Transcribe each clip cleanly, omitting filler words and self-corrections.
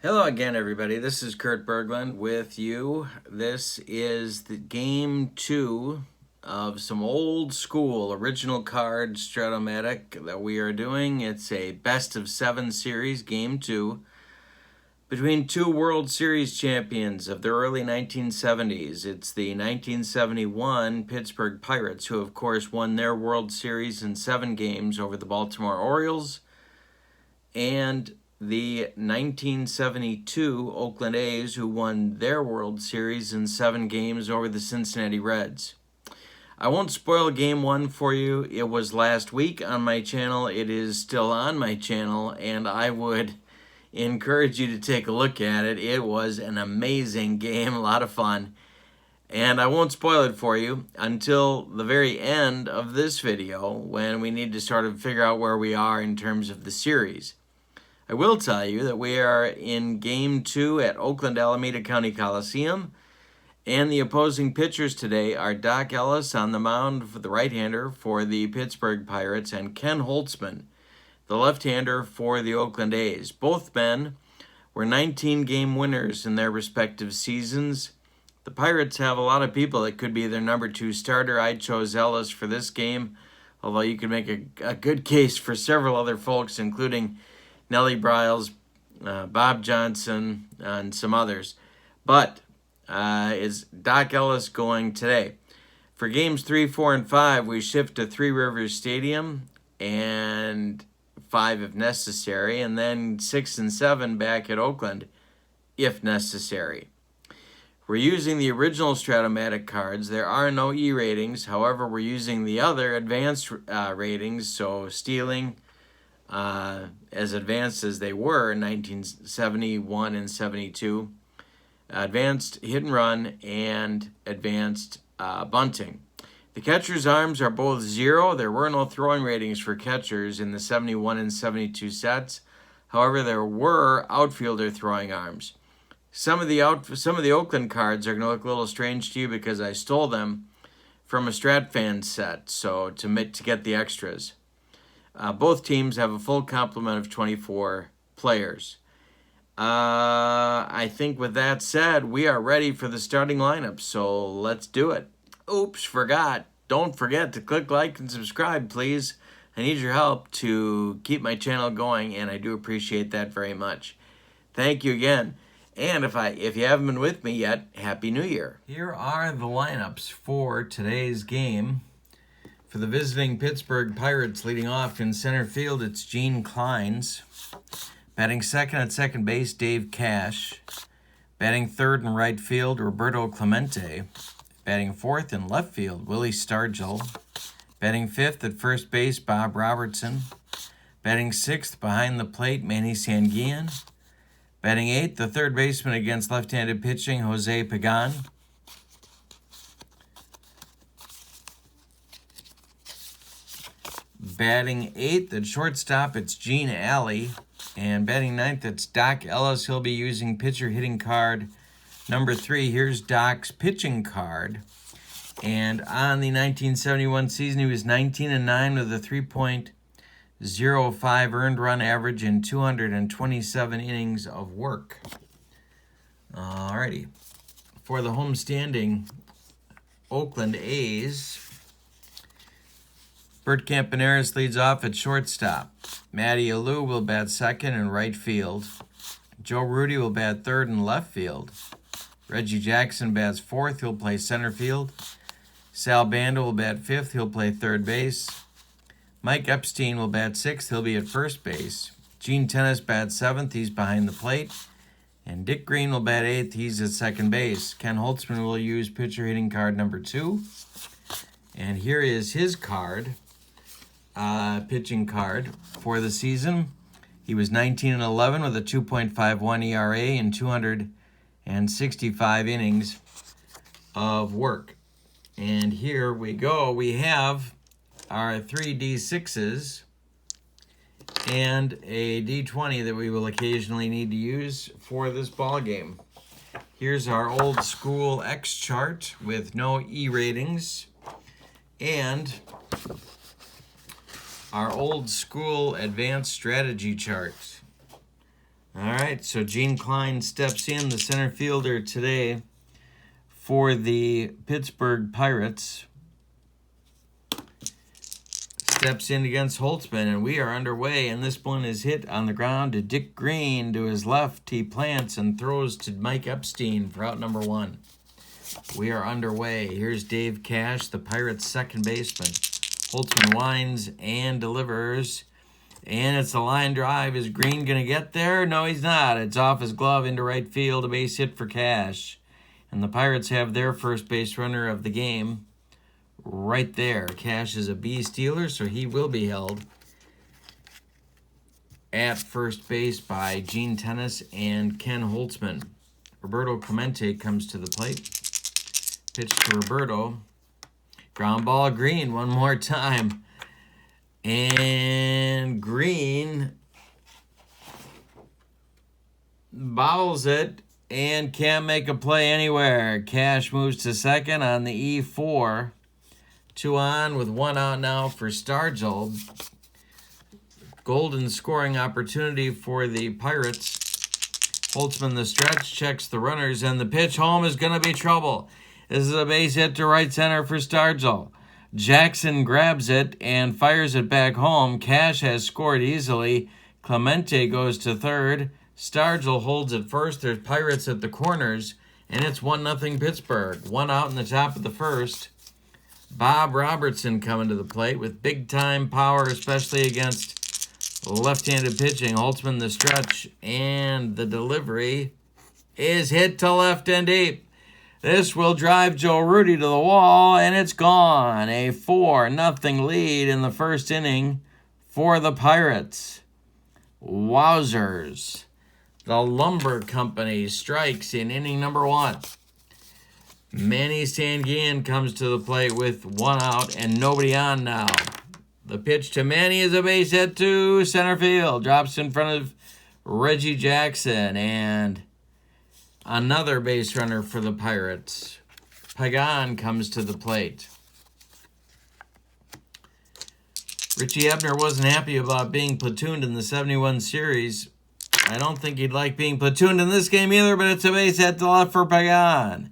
Hello again, everybody. This is Kurt Berglund with you. This is the game 2 of some old school original card Strat O Matic that we are doing. It's a best of 7 series, game 2, between two World Series champions of the early 1970s. It's the 1971 Pittsburgh Pirates, who of course won their World Series in 7 games over the Baltimore Orioles, and the 1972 Oakland A's, who won their World Series in 7 games over the Cincinnati Reds. I won't spoil game 1 for you. It was last week on my channel. It is still on my channel, and I would encourage you to take a look at it. It was an amazing game, a lot of fun. And I won't spoil it for you until the very end of this video, when we need to sort of figure out where we are in terms of the series. I will tell you that we are in Game 2 at Oakland Alameda County Coliseum, and the opposing pitchers today are Doc Ellis on the mound for the right-hander for the Pittsburgh Pirates, and Ken Holtzman, the left-hander for the Oakland A's. Both men were 19-game winners in their respective seasons. The Pirates have a lot of people that could be their number 2 starter. I chose Ellis for this game, although you could make a good case for several other folks, including Nellie Bryles, Bob Johnson, and some others. But is Doc Ellis going today? For games 3, 4, and 5, we shift to Three Rivers Stadium, and 5 if necessary, and then 6 and 7 back at Oakland if necessary. We're using the original Strat O Matic cards. There are no E ratings. However, we're using the other advanced ratings, so stealing, as advanced as they were in 1971 and 72, advanced hit and run, and advanced bunting. The catcher's arms are both 0. There were no throwing ratings for catchers in the 71 and 72 sets. However, there were outfielder throwing arms. Some of the Oakland cards are going to look a little strange to you because I stole them from a Strat Fan set, so to get the extras. Both teams have a full complement of 24 players. I think with that said, we are ready for the starting lineup, so let's do it. Oops, forgot. Don't forget to click like and subscribe, please. I need your help to keep my channel going, and I do appreciate that very much. Thank you again. And if you haven't been with me yet, Happy New Year. Here are the lineups for today's game. For the visiting Pittsburgh Pirates, leading off in center field, it's Gene Kleins. Batting second at second base, Dave Cash. Batting third in right field, Roberto Clemente. Batting fourth in left field, Willie Stargell. Batting fifth at first base, Bob Robertson. Batting sixth behind the plate, Manny Sanguillen. Batting eighth, the third baseman against left-handed pitching, Jose Pagan. Batting eighth at shortstop, it's Gene Alley. And batting ninth, it's Doc Ellis. He'll be using pitcher hitting card number 3. Here's Doc's pitching card. And on the 1971 season, he was 19-9 with a 3.05 earned run average in 227 innings of work. Alrighty. For the homestanding Oakland A's, Bert Campaneris leads off at shortstop. Matty Alou will bat second in right field. Joe Rudy will bat third in left field. Reggie Jackson bats fourth. He'll play center field. Sal Banda will bat fifth. He'll play third base. Mike Epstein will bat sixth. He'll be at first base. Gene Tennis bats seventh. He's behind the plate. And Dick Green will bat eighth. He's at second base. Ken Holtzman will use pitcher hitting card number 2. And here is his card. Pitching card for the season. He was 19-11 with a 2.51 ERA and 265 innings of work. And here we go. We have our 3 D6s and a D20 that we will occasionally need to use for this ball game. Here's our old school X chart with no E ratings, and our old school advanced strategy chart. All right. right, so Gene Klein steps in, the center fielder today for the Pittsburgh Pirates. Steps in against Holtzman, and we are underway, and this one is hit on the ground to Dick Green. To his left, he plants and throws to Mike Epstein for out number 1. We are underway. Here's Dave Cash, the Pirates' second baseman. Holtzman winds and delivers, and it's a line drive. Is Green going to get there? No, he's not. It's off his glove into right field, a base hit for Cash. And the Pirates have their first base runner of the game right there. Cash is a B stealer, so he will be held at first base by Gene Tennis and Ken Holtzman. Roberto Clemente comes to the plate. Pitch to Roberto. Ground ball, Green one more time. And Green bobbles it and can't make a play anywhere. Cash moves to second on the E4. 2 on with 1 out now for Stargell. Golden scoring opportunity for the Pirates. Holtzman the stretch, checks the runners, and the pitch home is going to be trouble. This is a base hit to right center for Stargell. Jackson grabs it and fires it back home. Cash has scored easily. Clemente goes to third. Stargell holds at first. There's Pirates at the corners, and it's 1-0 Pittsburgh. 1 out in the top of the first. Bob Robertson coming to the plate with big-time power, especially against left-handed pitching. Holtzman the stretch, and the delivery is hit to left and deep. This will drive Joe Rudy to the wall, and it's gone. A 4-0 lead in the first inning for the Pirates. Wowzers. The Lumber Company strikes in inning number 1. Manny Sanguillen comes to the plate with 1 out and nobody on now. The pitch to Manny is a base hit to center field. Drops in front of Reggie Jackson, and another base runner for the Pirates. Pagan comes to the plate. Richie Ebner wasn't happy about being platooned in the 71 series. I don't think he'd like being platooned in this game either, but it's a base hit to left for Pagan.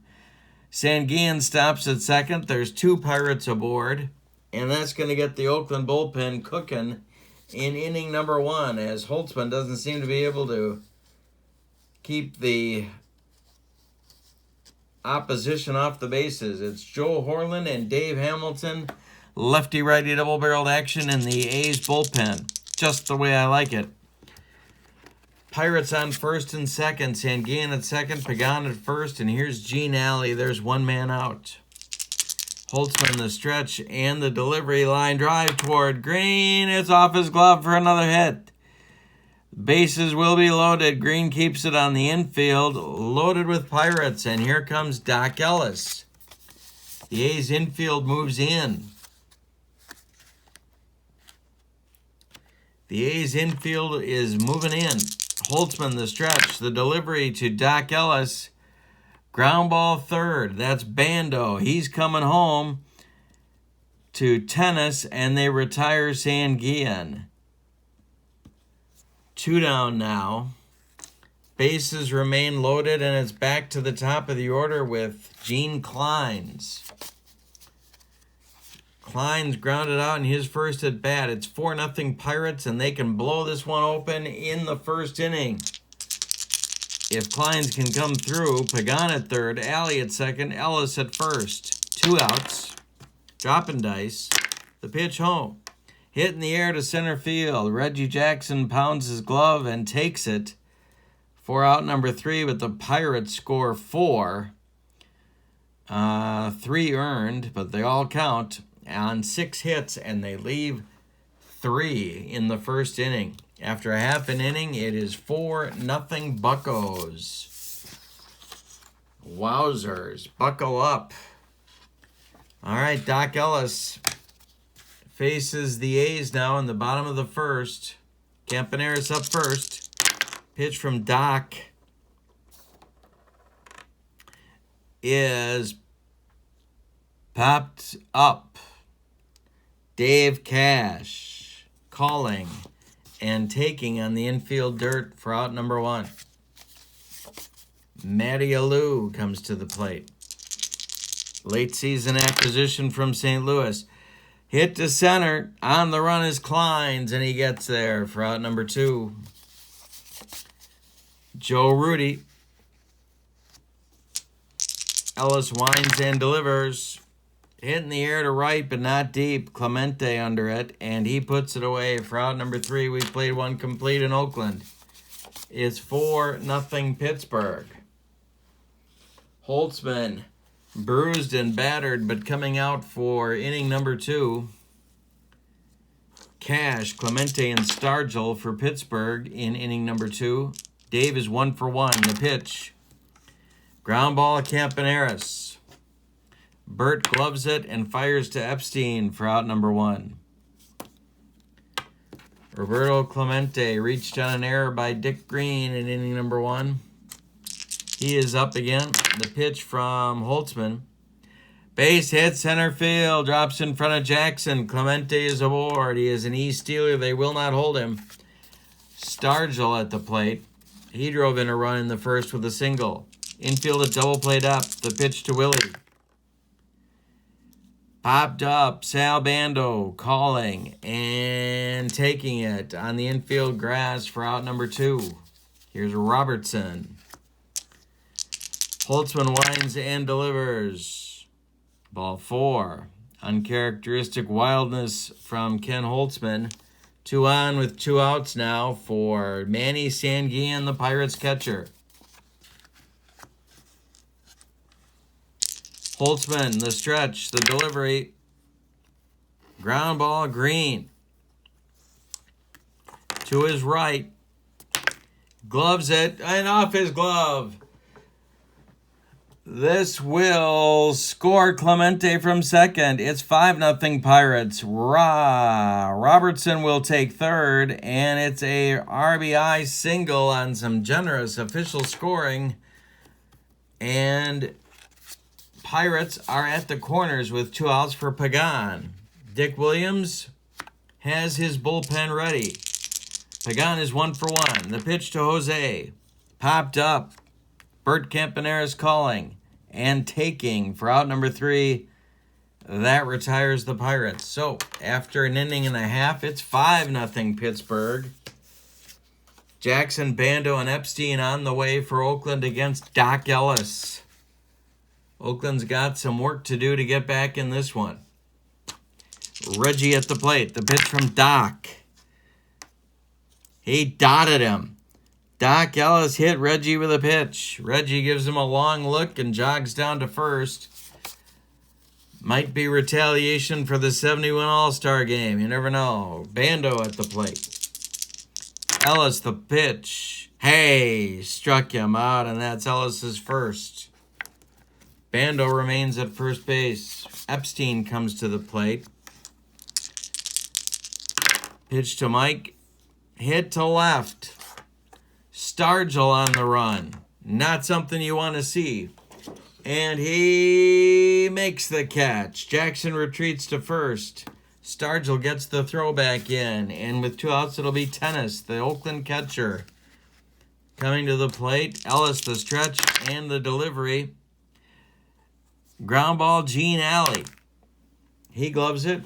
Sanguillen stops at second. There's 2 Pirates aboard, and that's going to get the Oakland bullpen cooking in inning number 1, as Holtzman doesn't seem to be able to keep the opposition off the bases. It's Joe Horland and Dave Hamilton, lefty-righty double-barreled action in the A's bullpen, just the way I like it. Pirates on first and second. Sanguillen at second, Pagan at first, and here's Gene Alley. There's 1 man out. Holtzman the stretch and the delivery, line drive toward Green. It's off his glove for another hit. Bases will be loaded. Green keeps it on the infield, loaded with Pirates, and here comes Doc Ellis. The A's infield moves in. The A's infield is moving in. Holtzman the stretch, the delivery to Doc Ellis. Ground ball third. That's Bando. He's coming home to Tennis, and they retire Sanguillen. 2 down now. Bases remain loaded, and it's back to the top of the order with Gene Kleins. Kleins grounded out in his first at bat. It's 4-0 Pirates, and they can blow this one open in the first inning. If Kleins can come through, Pagan at third, Alley at second, Ellis at first. 2 outs. Dropping dice. The pitch home. Hit in the air to center field. Reggie Jackson pounds his glove and takes it for out number 3, but the Pirates score 4. 3 earned, but they all count on 6 hits, and they leave 3 in the first inning. After a half an inning, it is 4-0 Buccos. Wowzers. Buckle up. All right, Doc Ellis faces the A's now in the bottom of the first. Campaneris up first. Pitch from Doc is popped up. Dave Cash calling, and taking on the infield dirt for out number 1. Matty Alou comes to the plate. Late season acquisition from St. Louis. Hit to center. On the run is Kleins, and he gets there for out number 2. Joe Rudy. Ellis winds and delivers. Hit in the air to right, but not deep. Clemente under it, and he puts it away for out number 3. We played one complete in Oakland. It's 4-0 Pittsburgh. Holtzman, bruised and battered, but coming out for inning number 2. Cash, Clemente, and Stargell for Pittsburgh in inning number 2. Dave is 1 for 1. The pitch. Ground ball, Campaneris. Burt gloves it and fires to Epstein for out number 1. Roberto Clemente reached on an error by Dick Green in inning number 1. He is up again. The pitch from Holtzman. Base hit, center field, drops in front of Jackson. Clemente is aboard. He is an E-Stealer. They will not hold him. Stargell at the plate. He drove in a run in the first with a single. Infield a double played up. The pitch to Willie. Popped up. Sal Bando calling and taking it on the infield grass for out number 2. Here's Robertson. Holtzman winds and delivers. Ball 4. Uncharacteristic wildness from Ken Holtzman. 2 on with 2 outs now for Manny Sanguillen, the Pirates catcher. Holtzman, the stretch, the delivery. Ground ball, Green. To his right. Gloves it, and off his glove. This will score Clemente from second. It's 5-0 Pirates. Robertson will take third, and it's a RBI single on some generous official scoring. And Pirates are at the corners with 2 outs for Pagan. Dick Williams has his bullpen ready. Pagan is 1 for 1. The pitch to Jose. Popped up. Burt Campaneris calling and taking for out number 3. That retires the Pirates. So, after an inning and a half, it's 5-0 Pittsburgh. Jackson, Bando, and Epstein on the way for Oakland against Doc Ellis. Oakland's got some work to do to get back in this one. Reggie at the plate. The pitch from Doc. He dotted him. Doc Ellis hit Reggie with a pitch. Reggie gives him a long look and jogs down to first. Might be retaliation for the 71 All-Star game. You never know. Bando at the plate. Ellis, the pitch. Hey, struck him out, and that's Ellis's first. Bando remains at first base. Epstein comes to the plate. Pitch to Mike. Hit to left. Stargell on the run. Not something you want to see. And he makes the catch. Jackson retreats to first. Stargell gets the throw back in. And with 2 outs, it'll be Tennis, the Oakland catcher. Coming to the plate. Ellis, the stretch and the delivery. Ground ball, Gene Alley. He gloves it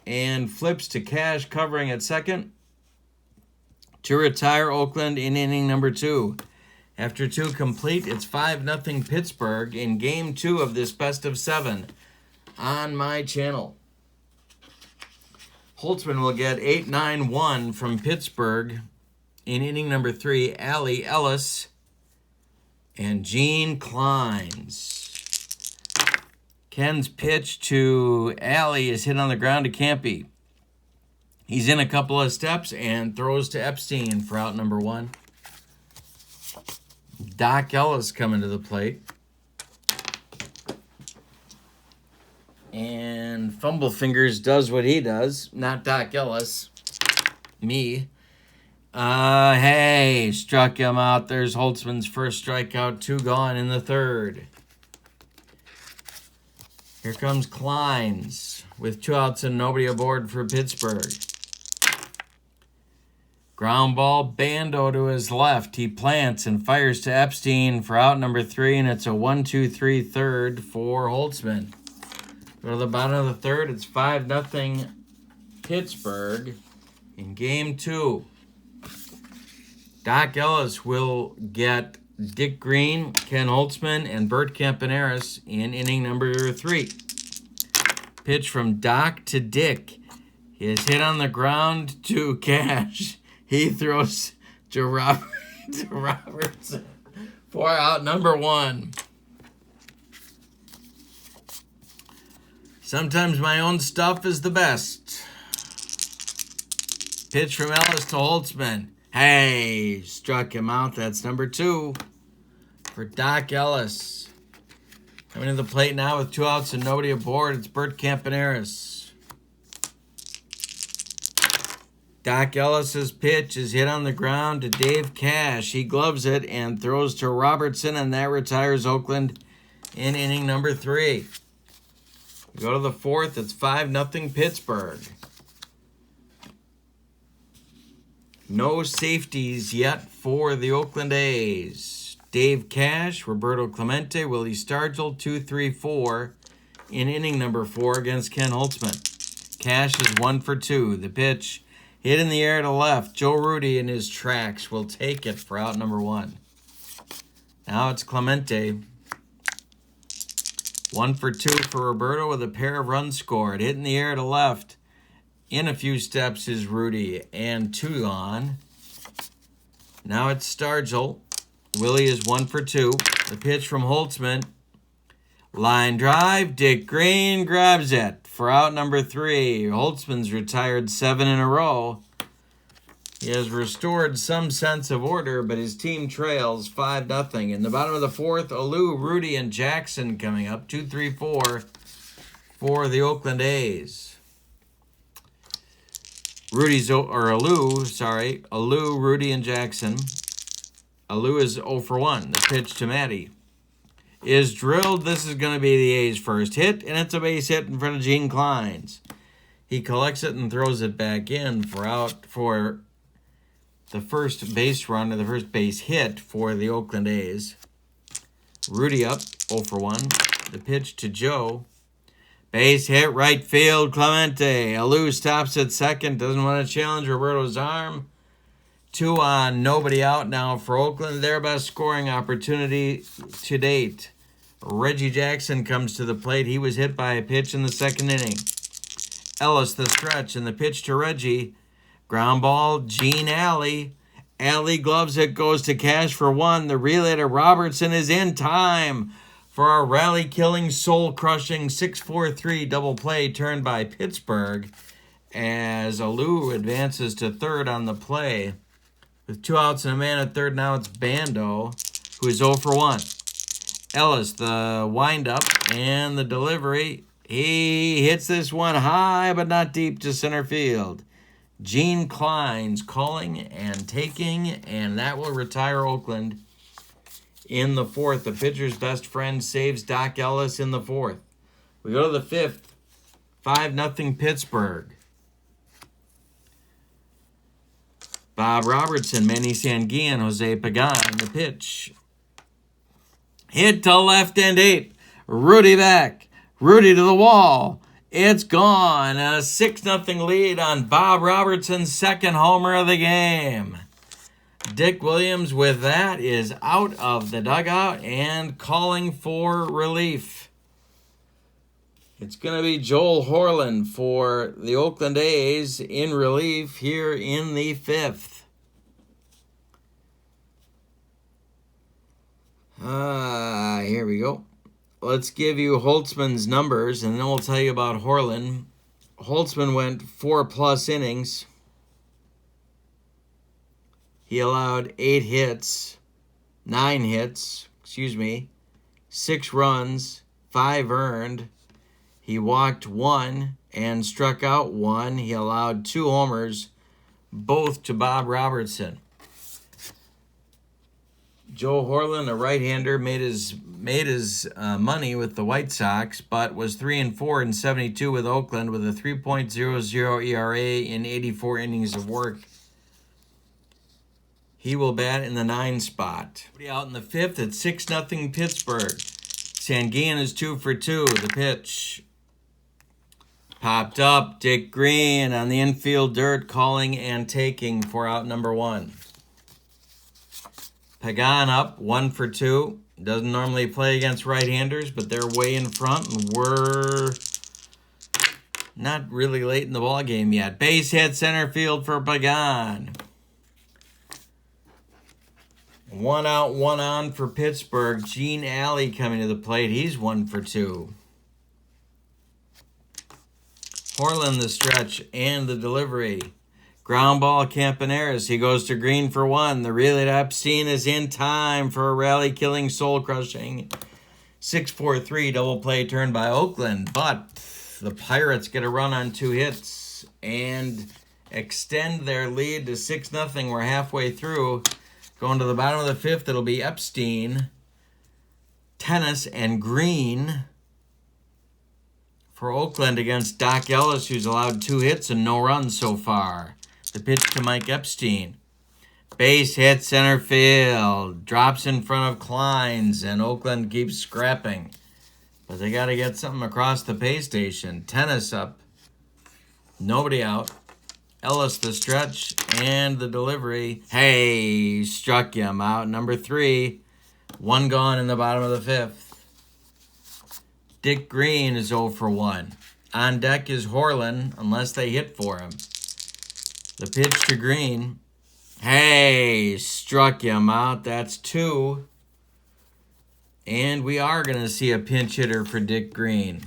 and flips to Cash, covering at second, to retire Oakland in inning number 2. After 2 complete, it's 5-0 Pittsburgh in Game 2 of this best of 7 on my channel. Holtzman will get 8-9-1 from Pittsburgh in inning number 3. Alley, Ellis, and Gene Kleins. Ken's pitch to Alley is hit on the ground to Campy. He's in a couple of steps and throws to Epstein for out number 1. Doc Ellis coming to the plate. And Fumble Fingers does what he does. Not Doc Ellis. Me. Hey, struck him out. There's Holtzman's first strikeout. 2 gone in the third. Here comes Kleins with 2 outs and nobody aboard for Pittsburgh. Ground ball, Bando to his left. He plants and fires to Epstein for out number 3, and it's a 1-2-3 third for Holtzman. Go to the bottom of the third. It's 5-0 Pittsburgh in game 2. Doc Ellis will get Dick Green, Ken Holtzman, and Bert Campaneris in inning number 3. Pitch from Doc to Dick. He is hit on the ground to Cash. He throws to Robertson for out number 1. Sometimes my own stuff is the best. Pitch from Ellis to Holtzman. Hey, struck him out. That's number 2 for Doc Ellis. Coming to the plate now with 2 outs and nobody aboard. It's Bert Campaneris. Doc Ellis's pitch is hit on the ground to Dave Cash. He gloves it and throws to Robertson, and that retires Oakland in inning number 3. We go to the 4th. It's 5-0 Pittsburgh. No safeties yet for the Oakland A's. Dave Cash, Roberto Clemente, Willie Stargell, 2-3-4 in inning number 4 against Ken Holtzman. Cash is 1 for 2. The pitch hit in the air to left. Joe Rudy in his tracks will take it for out number 1. Now it's Clemente. 1 for 2 for Roberto with a pair of runs scored. Hit in the air to left. In a few steps is Rudy, and 2 on. Now it's Stargell. Willie is 1 for 2. The pitch from Holtzman. Line drive. Dick Green grabs it for out number 3. Holtzman's retired 7 in a row. He has restored some sense of order, but his team trails 5-0. In the bottom of the 4th, Alou, Rudy, and Jackson coming up. 2-3-4 for the Oakland A's. Alou, Rudy, and Jackson. Alou is 0 for 1. The pitch to Matty is drilled. This is going to be the A's first hit, and it's a base hit in front of Gene Kleins. He collects it and throws it back in for the first base run, or the first base hit for the Oakland A's. Rudy up, 0 for 1. The pitch to Joe. Base hit, right field, Clemente. Alou stops at second, doesn't want to challenge Roberto's arm. 2 on, nobody out now for Oakland. Their best scoring opportunity to date. Reggie Jackson comes to the plate. He was hit by a pitch in the 2nd inning. Ellis the stretch, and the pitch to Reggie. Ground ball, Gene Alley. Alley gloves it, goes to Cash for 1. The relay to Robertson is in time for a rally-killing, soul-crushing 6-4-3 double play turned by Pittsburgh as Alou advances to 3rd on the play. With 2 outs and a man at 3rd, now it's Bando, who is 0 for 1. Ellis, the windup and the delivery. He hits this one high but not deep to center field. Gene Kleins calling and taking, and that will retire Oakland in the 4th. The pitcher's best friend saves Doc Ellis in the 4th. We go to the 5th. 5-0 Pittsburgh. Bob Robertson, Manny Sanguillen, Jose Pagan. The pitch. Hit to left and deep. Rudy back. Rudy to the wall. It's gone. A 6-0 lead on Bob Robertson's 2nd homer of the game. Dick Williams with that is out of the dugout and calling for relief. It's going to be Joel Horland for the Oakland A's in relief here in the 5th. Here we go. Let's give you Holtzman's numbers, and then we'll tell you about Horland. Holtzman went 4+ innings. He allowed 9 hits, 6 runs, 5 earned. He walked 1 and struck out 1. He allowed 2 homers, both to Bob Robertson. Joe Horland, a right-hander, made his money with the White Sox, but was 3-4 in 72 with Oakland with a 3.00 ERA in 84 innings of work. He will bat in the 9 spot. Out in the 5th, it's 6-0 Pittsburgh. Sanguin is 2 for 2. The pitch popped up. Dick Green on the infield dirt, calling and taking for out number 1. Pagan up 1 for 2. Doesn't normally play against right-handers, but they're way in front, and we're not really late in the ball game yet. Base hit center field for Pagan. 1 out, 1 on for Pittsburgh. Gene Alley coming to the plate. He's 1 for 2. Horland the stretch and the delivery. Ground ball, Campaneris. He goes to Green for 1. The relay to Epstein is in time for a rally-killing, soul-crushing 6-4-3 double play turn by Oakland. But the Pirates get a run on 2 hits and extend their lead to 6-0. We're halfway through. Going to the bottom of the 5th, it'll be Epstein, Tennis, and Green for Oakland against Doc Ellis, who's allowed 2 hits and no runs so far. The pitch to Mike Epstein. Base hit center field. Drops in front of Kleins, and Oakland keeps scrapping. But they got to get something across the pay station. Tennis up. Nobody out. Ellis the stretch and the delivery. Hey, struck him out. Number 3. 1 gone in the bottom of the 5th. Dick Green is 0 for 1. On deck is Horland, unless they hit for him. The pitch to Green. Hey, struck him out. That's 2. And we are going to see a pinch hitter for Dick Green.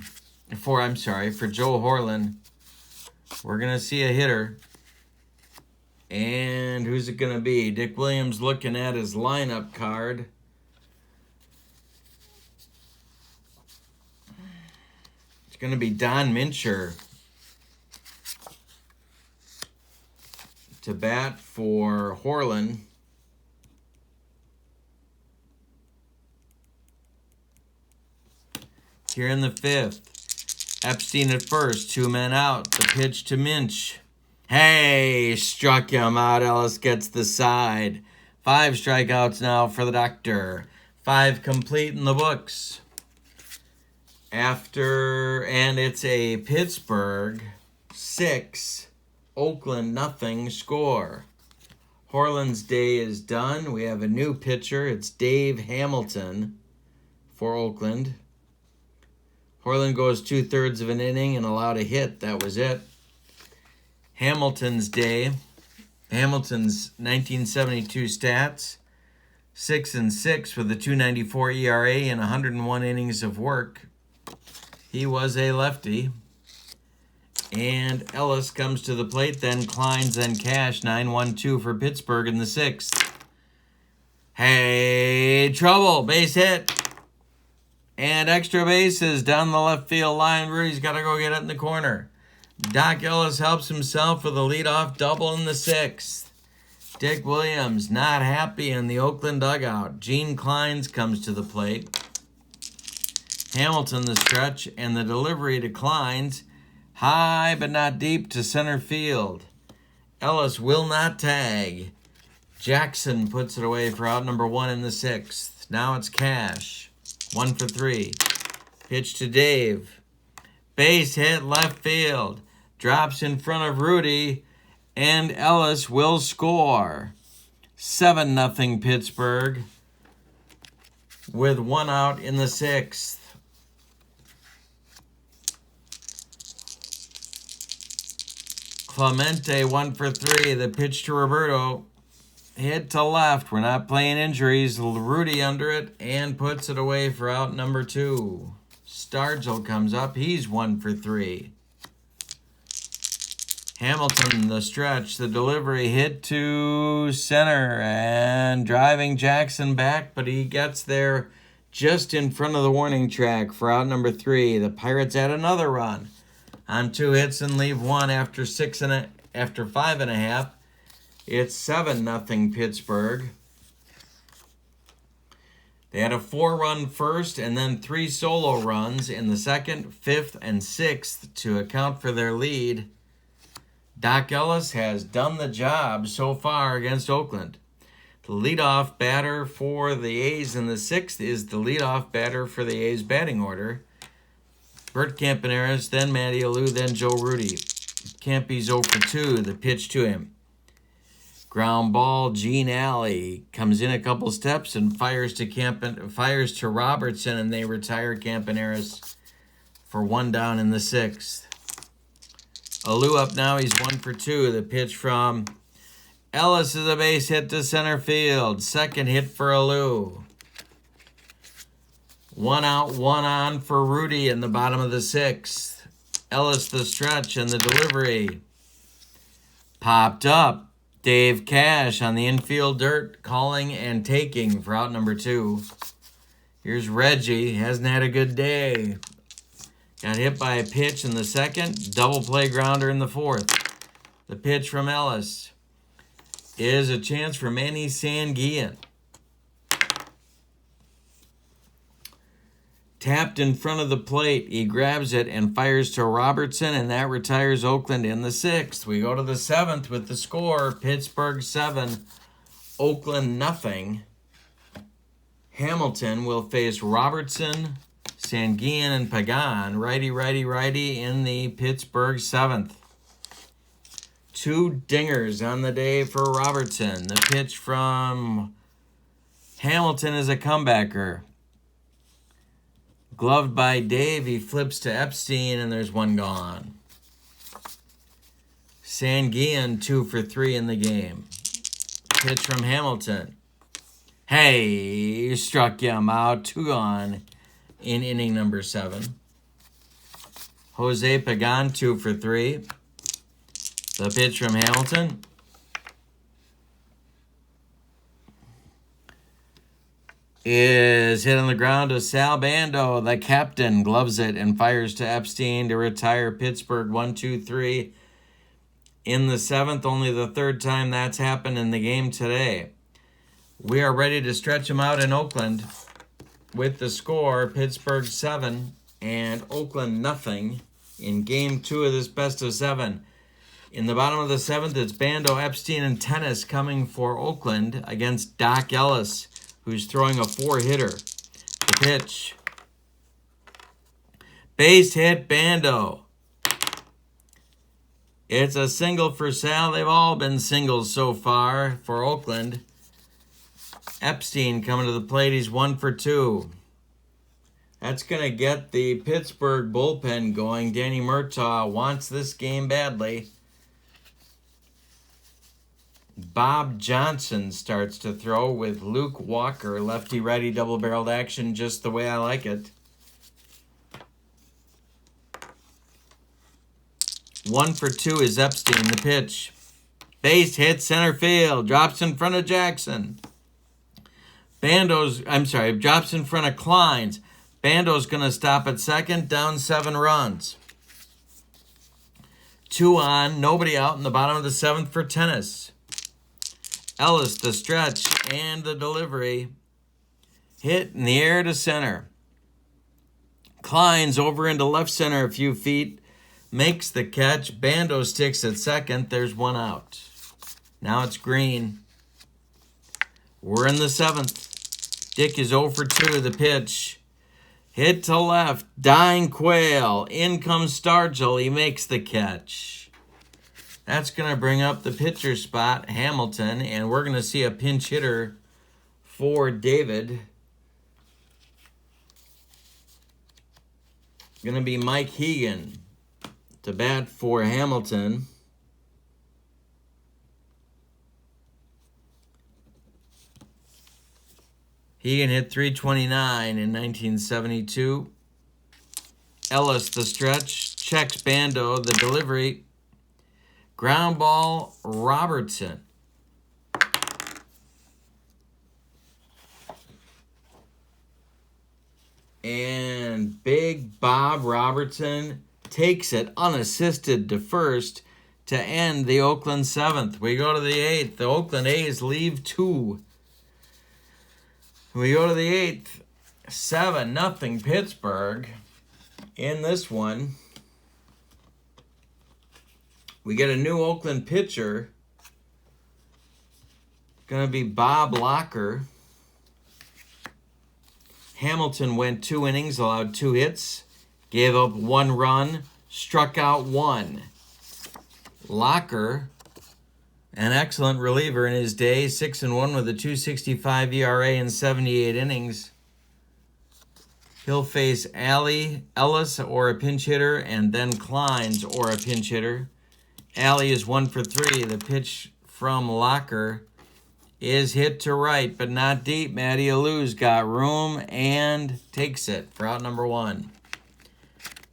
For Joe Horland. We're going to see a hitter. And who's it going to be? Dick Williams looking at his lineup card. It's going to be Don Mincher to bat for Horland. Here in the 5th. Epstein at first, 2 men out. The pitch to Minch. Hey, struck him out. Ellis gets the side. 5 strikeouts now for the doctor. 5 complete in the books. And it's a Pittsburgh 6, Oakland 0 score. Horland's day is done. We have a new pitcher. It's Dave Hamilton for Oakland. Horland goes 2/3 of an inning and allowed a hit. That was it. Hamilton's day. Hamilton's 1972 stats. 6-6 with a 2.94 ERA and 101 innings of work. He was a lefty. And Ellis comes to the plate, then Kleins, then Cash. 9-1-2 for Pittsburgh in the 6th. Hey, trouble. Base hit. And extra bases down the left field line. Rudy's got to go get it in the corner. Doc Ellis helps himself with a leadoff double in the 6th. Dick Williams not happy in the Oakland dugout. Gene Kleins comes to the plate. Hamilton the stretch and the delivery to Kleins. High but not deep to center field. Ellis will not tag. Jackson puts it away for out number 1 in the 6th. Now it's Cash. 1 for 3. Pitch to Dave. Base hit left field. Drops in front of Rudy. And Ellis will score. 7-0 Pittsburgh. With 1 out in the 6th. Clemente 1 for 3. The pitch to Roberto. Hit to left. We're not playing injuries. Rudy under it and puts it away for out number 2. Stargell comes up. He's 1 for 3. Hamilton, the stretch, the delivery, hit to center and driving Jackson back, but he gets there just in front of the warning track for out number 3. The Pirates add another run on 2 hits and leave 1 after 5.5. It's 7-0 Pittsburgh. They had a 4-run first and then 3 solo runs in the 2nd, 5th, and 6th to account for their lead. Doc Ellis has done the job so far against Oakland. The leadoff batter for the A's in the 6th is the leadoff batter for the A's batting order. Bert Campaneris, then Matty Alou, then Joe Rudy. Campy's 0 for 2. The pitch to him. Ground ball. Gene Alley comes in a couple steps and fires to Robertson, and they retire Campaneris for 1 down in the 6th. Alou up now. He's 1 for 2. The pitch from Ellis is a base hit to center field. Second hit for Alou. 1 out, 1 on for Rudy in the bottom of the 6th. Ellis the stretch and the delivery. Popped up. Dave Cash on the infield dirt, calling and taking for out number 2. Here's Reggie. Hasn't had a good day. Got hit by a pitch in the 2nd. Double play grounder in the 4th. The pitch from Ellis is a chance for Manny Sanguillen. Tapped in front of the plate. He grabs it and fires to Robertson, and that retires Oakland in the 6th. We go to the 7th with the score. Pittsburgh 7, Oakland nothing. Hamilton will face Robertson, Sanguillen, and Pagan. Righty, righty, righty in the Pittsburgh 7th. 2 dingers on the day for Robertson. The pitch from Hamilton is a comebacker. Gloved by Dave, he flips to Epstein, and there's 1 gone. Sanguillen 2 for 3 in the game. Pitch from Hamilton. Hey, struck him out. 2 gone in inning number 7. Jose Pagan 2 for 3. The pitch from Hamilton. Is hit on the ground to Sal Bando. The captain gloves it and fires to Epstein to retire Pittsburgh 1-2-3 in the 7th. Only the 3rd time that's happened in the game today. We are ready to stretch them out in Oakland with the score Pittsburgh 7 and Oakland nothing in game 2 of this best of 7. In the bottom of the 7th, it's Bando, Epstein, and Tennis coming for Oakland against Doc Ellis, who's throwing a 4-hitter. The pitch. Base hit, Bando. It's a single for Sal. They've all been singles so far for Oakland. Epstein coming to the plate. He's 1 for 2. That's going to get the Pittsburgh bullpen going. Danny Murtaugh wants this game badly. Bob Johnson starts to throw with Luke Walker. Lefty-righty double-barreled action just the way I like it. 1 for 2 is Epstein. The pitch. Base hit center field. Drops in front of Jackson. Drops in front of Kleins. Bando's going to stop at second. Down 7 runs. 2 on. Nobody out in the bottom of the 7th for Tennis. Ellis, the stretch, and the delivery. Hit in the air to center. Kleins over into left center a few feet. Makes the catch. Bando sticks at second. There's 1 out. Now it's Green. We're in the 7th. Dick is 0 for 2. The pitch. Hit to left. Dying Quail. In comes Stargell. He makes the catch. That's going to bring up the pitcher spot, Hamilton, and we're going to see a pinch hitter for David. Going to be Mike Hegan to bat for Hamilton. Hegan hit .329 in 1972. Ellis, the stretch, checks Bando, the delivery. Ground ball, Robertson. And Big Bob Robertson takes it unassisted to first to end the Oakland 7th. We go to the 8th. The Oakland A's leave 2. We go to the 8th. 7-0 Pittsburgh. In this one, we get a new Oakland pitcher going to be Bob Locker. Hamilton went 2 innings, allowed 2 hits, gave up 1 run, struck out 1. Locker, an excellent reliever in his day, 6-1 with a 2.65 ERA in 78 innings. He'll face Ellis or a pinch hitter, and then Kleins or a pinch hitter. Alley is 1 for 3. The pitch from Locker is hit to right, but not deep. Matty Alou's got room and takes it for out number 1.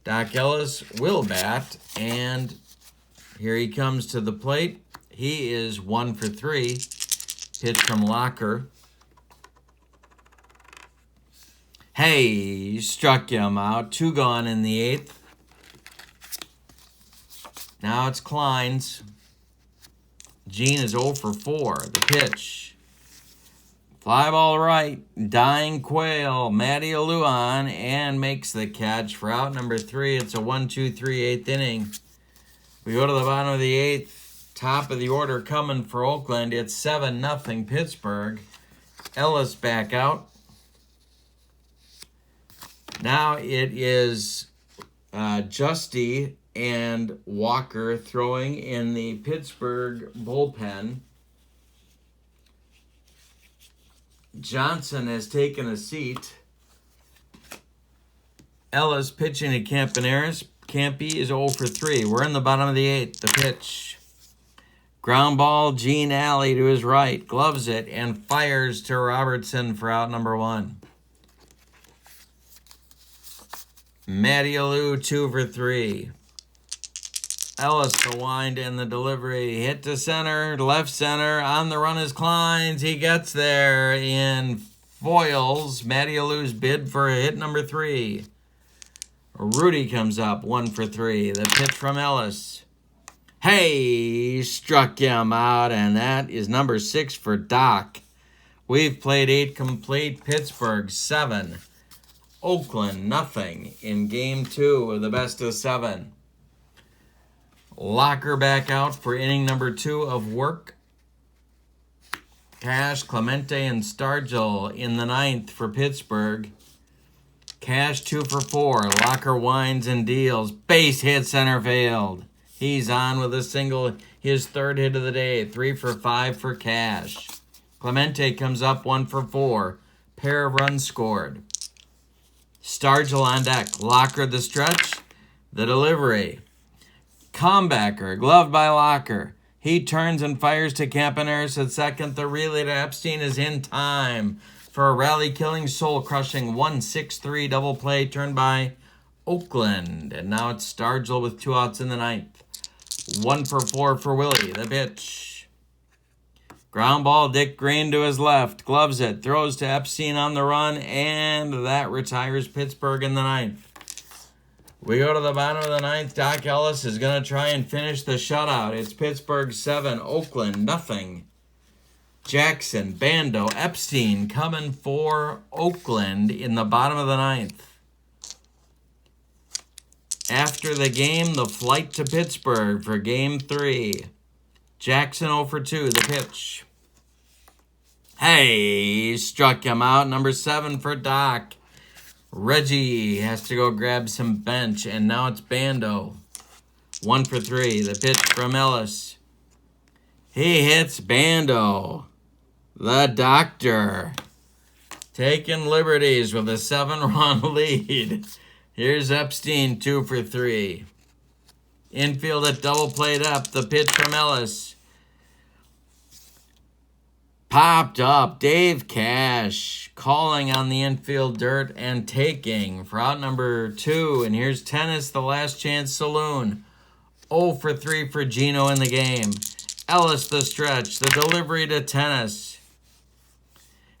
Doc Ellis will bat, and here he comes to the plate. He is 1 for 3. Pitch from Locker. Hey, struck him out. 2 gone in the 8th. Now it's Kleins. Gene is 0 for 4. The pitch. Fly ball right. Dying Quail. Matty Alou on and makes the catch for out number 3. It's a 1-2-3 8th inning. We go to the bottom of the 8th. Top of the order coming for Oakland. It's 7-0 Pittsburgh. Ellis back out. Now it is Justy and Walker throwing in the Pittsburgh bullpen. Johnson has taken a seat. Ellis pitching to Campaneris. Campy is 0 for 3. We're in the bottom of the 8th. The pitch. Ground ball, Gene Alley to his right. Gloves it and fires to Robertson for out number 1. Matty Alou 2 for 3. Ellis the wind and the delivery. Hit to center, left center. On the run is Kleins. He gets there in foils. Matty Alou's bid for hit number 3. Rudy comes up 1 for 3. The pitch from Ellis. Hey, struck him out, and that is number 6 for Doc. We've played 8 complete. Pittsburgh 7. Oakland, 0 in Game 2 of the best of 7. Locker back out for inning number 2 of work. Cash, Clemente, and Stargell in the 9th for Pittsburgh. Cash 2 for 4. Locker winds and deals. Base hit center field. He's on with a single, his 3rd hit of the day. 3 for 5 for Cash. Clemente comes up 1 for 4. Pair of runs scored. Stargell on deck. Locker the stretch. The delivery. Comebacker. Gloved by Locker. He turns and fires to Campaneris at second. The relay to Epstein is in time for a rally-killing, soul-crushing 1-6-3 double play turned by Oakland. And now it's Stargell with 2 outs in the 9th. 1 for 4 for Willie. The pitch. Ground ball, Dick Green to his left. Gloves it. Throws to Epstein on the run. And that retires Pittsburgh in the 9th. We go to the bottom of the 9th. Doc Ellis is going to try and finish the shutout. It's Pittsburgh 7, Oakland 0. Jackson, Bando, Epstein coming for Oakland in the bottom of the 9th. After the game, the flight to Pittsburgh for Game 3. Jackson 0 for 2, the pitch. Hey, struck him out. Number 7 for Doc. Reggie has to go grab some bench, and now it's Bando. 1 for 3, the pitch from Ellis. He hits Bando. The doctor. Taking liberties with a 7-run lead. Here's Epstein, 2 for 3. Infield at double played up. The pitch from Ellis. Popped up. Dave Cash calling on the infield dirt and taking for out number 2. And here's Tennis, the last chance saloon. 0 for 3 for Gino in the game. Ellis the stretch. The delivery to Tennis.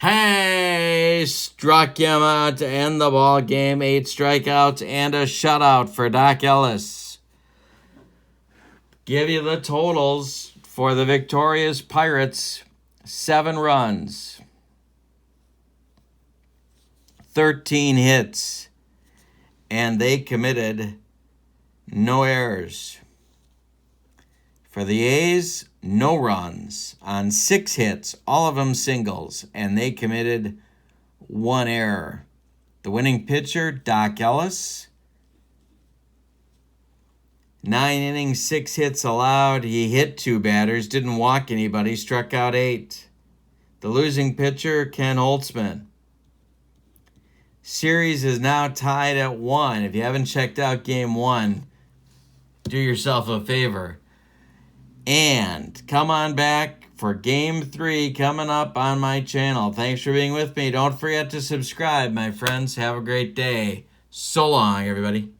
Hey, struck him out to end the ball game. 8 strikeouts and a shutout for Doc Ellis. Give you the totals for the victorious Pirates. 7 runs, 13 hits, and they committed no errors. For the A's, no runs on 6 hits, all of them singles, and they committed 1 error. The winning pitcher, Doc Ellis, 9 innings, 6 hits allowed. He hit 2 batters, didn't walk anybody, struck out 8. The losing pitcher, Ken Holtzman. Series is now tied at 1. If you haven't checked out Game 1, do yourself a favor. And come on back for Game 3 coming up on my channel. Thanks for being with me. Don't forget to subscribe, my friends. Have a great day. So long, everybody.